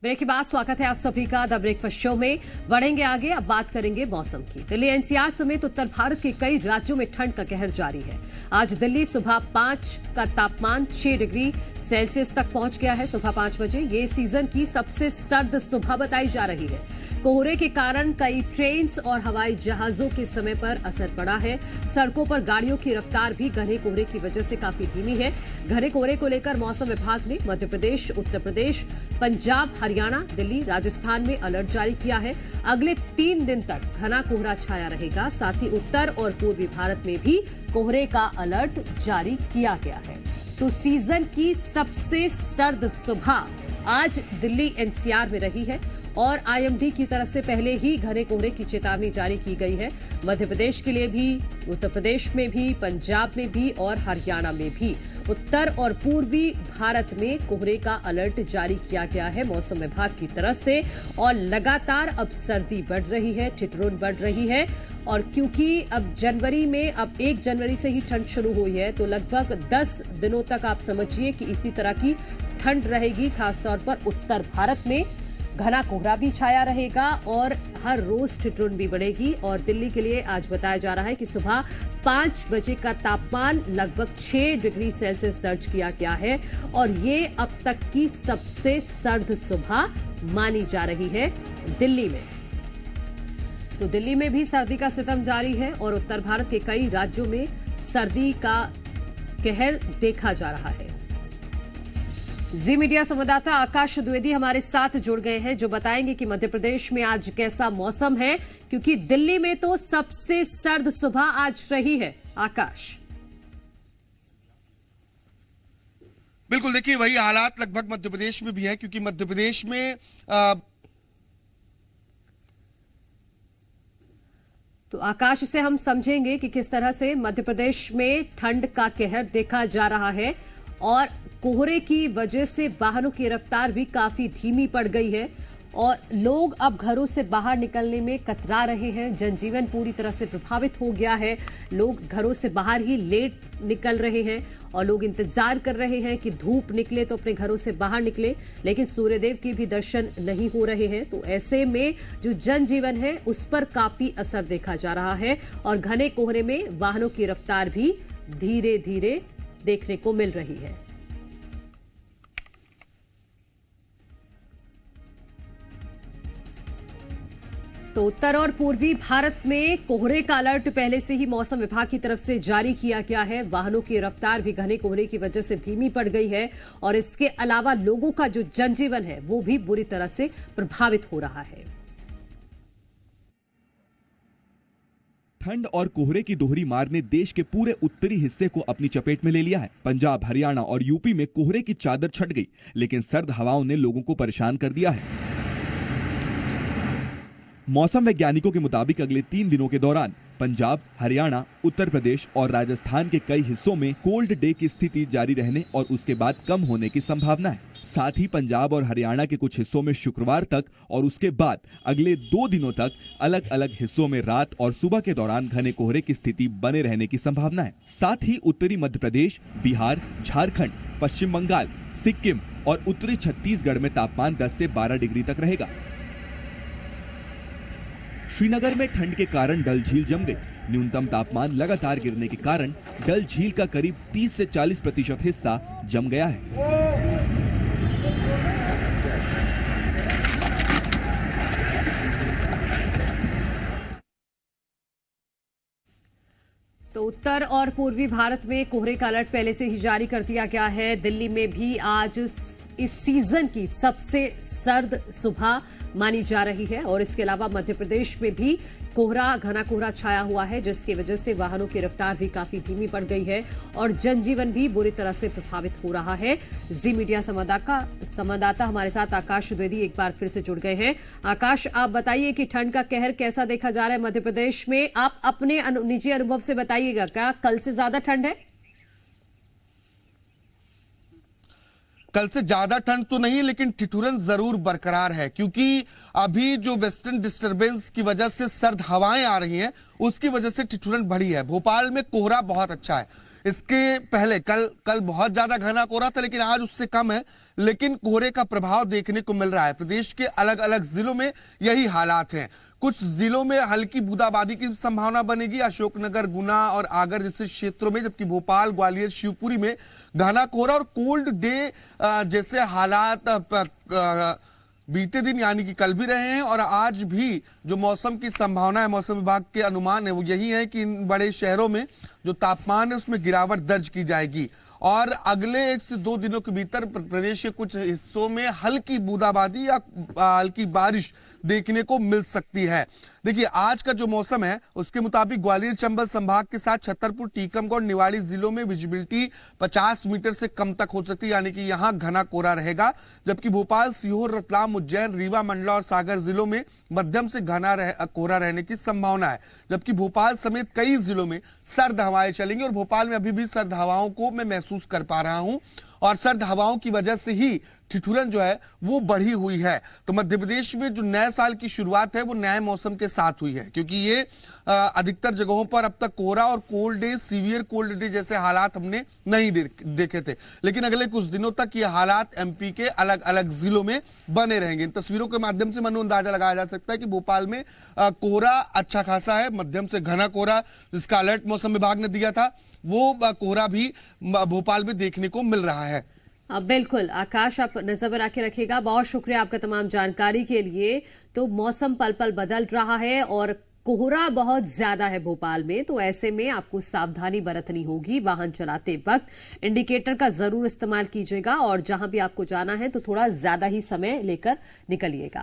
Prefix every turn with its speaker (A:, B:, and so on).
A: Break के बाद स्वागत है आप सभी का द ब्रेकफास्ट शो में। बढ़ेंगे आगे, अब बात करेंगे मौसम की। दिल्ली एनसीआर समेत उत्तर भारत के कई राज्यों में ठंड का कहर जारी है। आज दिल्ली सुबह 5 का तापमान 6 डिग्री सेल्सियस तक पहुंच गया है। सुबह 5 बजे ये सीजन की सबसे सर्द सुबह बताई जा रही है। कोहरे के कारण कई ट्रेन और हवाई जहाजों के समय पर असर पड़ा है। सड़कों पर गाड़ियों की रफ्तार भी घने कोहरे की वजह से काफी धीमी है। घने कोहरे को लेकर मौसम विभाग ने मध्य प्रदेश, उत्तर प्रदेश, पंजाब, हरियाणा, दिल्ली, राजस्थान में अलर्ट जारी किया है। अगले 3 दिन तक घना कोहरा छाया रहेगा। साथ ही उत्तर और पूर्वी भारत में भी कोहरे का अलर्ट जारी किया गया है। तो सीजन की सबसे सर्द सुबह आज दिल्ली एनसीआर में रही है और आईएमडी की तरफ से पहले ही घने कोहरे की चेतावनी जारी की गई है। मध्य प्रदेश के लिए भी, उत्तर प्रदेश में भी, पंजाब में भी और हरियाणा में भी उत्तर और पूर्वी भारत में कोहरे का अलर्ट जारी किया गया है मौसम विभाग की तरफ से। और लगातार अब सर्दी बढ़ रही है, ठिठुरन बढ़ रही है। और क्योंकि अब जनवरी में, अब 1 जनवरी से ही ठंड शुरू हुई है, तो लगभग 10 दिनों तक आप समझिए कि इसी तरह की ठंड रहेगी। खासतौर पर उत्तर भारत में घना कोहरा भी छाया रहेगा और हर रोज ठिठुरन भी बढ़ेगी। और दिल्ली के लिए आज बताया जा रहा है कि सुबह 5 बजे का तापमान लगभग 6 डिग्री सेल्सियस दर्ज किया गया है और ये अब तक की सबसे सर्द सुबह मानी जा रही है दिल्ली में। तो दिल्ली में भी सर्दी का सितम जारी है और उत्तर भारत के कई राज्यों में सर्दी का कहर देखा जा रहा है। जी मीडिया संवाददाता आकाश द्विवेदी हमारे साथ जुड़ गए हैं, जो बताएंगे कि मध्य प्रदेश में आज कैसा मौसम है, क्योंकि दिल्ली में तो सबसे सर्द सुबह आज रही है। आकाश।
B: बिल्कुल, देखिए वही हालात लगभग मध्य प्रदेश में भी है, क्योंकि मध्य प्रदेश में
A: तो आकाश से हम समझेंगे कि किस तरह से मध्य प्रदेश में ठंड का कहर देखा जा रहा है और कोहरे की वजह से वाहनों की रफ्तार भी काफी धीमी पड़ गई है और लोग अब घरों से बाहर निकलने में कतरा रहे हैं। जनजीवन पूरी तरह से प्रभावित हो गया है। लोग घरों से बाहर ही लेट निकल रहे हैं और लोग इंतजार कर रहे हैं कि धूप निकले तो अपने घरों से बाहर निकले, लेकिन सूर्यदेव के भी दर्शन नहीं हो रहे हैं। तो ऐसे में जो जनजीवन है उस पर काफी असर देखा जा रहा है और घने कोहरे में वाहनों की रफ्तार भी धीरे धीरे देखने को मिल रही है। तो उत्तर और पूर्वी भारत में कोहरे का अलर्ट पहले से ही मौसम विभाग की तरफ से जारी किया गया है। वाहनों की रफ्तार भी घने कोहरे की वजह से धीमी पड़ गई है और इसके अलावा लोगों का जो जनजीवन है वो भी बुरी तरह से प्रभावित हो रहा है।
C: ठंड और कोहरे की दोहरी मार ने देश के पूरे उत्तरी हिस्से को अपनी चपेट में ले लिया है। पंजाब, हरियाणा और यूपी में कोहरे की चादर छट गई, लेकिन सर्द हवाओं ने लोगों को परेशान कर दिया है। मौसम वैज्ञानिकों के मुताबिक अगले 3 दिनों के दौरान पंजाब, हरियाणा, उत्तर प्रदेश और राजस्थान के कई हिस्सों में कोल्ड डे की स्थिति जारी रहने और उसके बाद कम होने की संभावना है। साथ ही पंजाब और हरियाणा के कुछ हिस्सों में शुक्रवार तक और उसके बाद अगले 2 दिनों तक अलग अलग हिस्सों में रात और सुबह के दौरान घने कोहरे की स्थिति बने रहने की संभावना है। साथ ही उत्तरी मध्य प्रदेश, बिहार, झारखंड, पश्चिम बंगाल, सिक्किम और उत्तरी छत्तीसगढ़ में तापमान 10 से 12 डिग्री तक रहेगा। श्रीनगर में ठंड के कारण डल झील जम गई। न्यूनतम तापमान लगातार गिरने के कारण डल झील का करीब 30 से 40% हिस्सा जम गया है।
A: तो उत्तर और पूर्वी भारत में कोहरे का अलर्ट पहले से ही जारी कर दिया गया है। दिल्ली में भी आज इस सीजन की सबसे सर्द सुबह मानी जा रही है और इसके अलावा मध्य प्रदेश में भी घना कोहरा छाया हुआ है, जिसकी वजह से वाहनों की रफ्तार भी काफी धीमी पड़ गई है और जनजीवन भी बुरी तरह से प्रभावित हो रहा है। जी मीडिया संवाददाता हमारे साथ आकाश द्विवेदी एक बार फिर से जुड़ गए हैं। आकाश, आप बताइए कि ठंड का कहर कैसा देखा जा रहा है मध्य प्रदेश में। आप अपने निजी अनुभव से बताइएगा, क्या कल से ज्यादा ठंड है?
B: कल से ज्यादा ठंड तो नहीं, लेकिन ठिठुरन जरूर बरकरार है, क्योंकि अभी जो वेस्टर्न डिस्टरबेंस की वजह से सर्द हवाएं आ रही हैं, उसकी वजह से ठिठुरन बढ़ी है। भोपाल में कोहरा बहुत अच्छा है, इसके पहले कल बहुत ज्यादा घना कोहरा था, लेकिन आज उससे कम है। लेकिन कोहरे का प्रभाव देखने को मिल रहा है। प्रदेश के अलग अलग जिलों में यही हालात हैं। कुछ जिलों में हल्की बूंदाबांदी की संभावना बनेगी, अशोकनगर, गुना और आगर जैसे क्षेत्रों में, जबकि भोपाल, ग्वालियर, शिवपुरी में घना कोहरा और कोल्ड डे जैसे हालात बीते दिन यानी कि कल भी रहे हैं और आज भी जो मौसम की संभावना है, मौसम विभाग के अनुमान है वो यही है कि इन बड़े शहरों में जो तापमान है उसमें गिरावट दर्ज की जाएगी और अगले 1 से 2 दिनों के भीतर प्रदेश के कुछ हिस्सों में हल्की बूंदाबांदी या हल्की बारिश देखने को मिल सकती है। देखिए, आज का जो मौसम है उसके मुताबिक ग्वालियर चंबल संभाग के साथ छतरपुर, टीकमगढ़, निवाड़ी जिलों में विजिबिलिटी 50 मीटर से कम तक हो सकती है, यानी कि यहां घना कोहरा रहेगा। जबकि भोपाल, सीहोर, रतलाम, उज्जैन, रीवा, मंडला और सागर जिलों में मध्यम से घना कोहरा रहने की संभावना है। जबकि भोपाल समेत कई जिलों में सर्द हवाएं चलेंगी और भोपाल में अभी भी सर्द हवाओं को मैं महसूस कर पा रहा हूं और सर्द हवाओं की वजह से ही ठिठुरन जो है वो बढ़ी हुई है। तो मध्य प्रदेश में जो नए साल की शुरुआत है वो नए मौसम के साथ हुई है, क्योंकि ये अधिकतर जगहों पर अब तक कोहरा और cold day, severe cold day जैसे हालात हमने नहीं देखे थे। लेकिन अगले कुछ दिनों तक ये हालात एमपी के अलग अलग जिलों में बने रहेंगे। इन तस्वीरों के माध्यम से मनो अंदाजा लगाया जा सकता है कि भोपाल में कोहरा अच्छा खासा है, मध्यम से घना कोहरा जिसका अलर्ट मौसम विभाग ने दिया था वो कोहरा भी भोपाल में देखने को मिल रहा है।
A: बिल्कुल आकाश, आप नजर बना के रखिएगा। बहुत शुक्रिया आपका तमाम जानकारी के लिए। तो मौसम पल पल बदल रहा है और कोहरा बहुत ज्यादा है भोपाल में, तो ऐसे में आपको सावधानी बरतनी होगी। वाहन चलाते वक्त इंडिकेटर का जरूर इस्तेमाल कीजिएगा और जहां भी आपको जाना है तो थोड़ा ज्यादा ही समय लेकर निकलिएगा।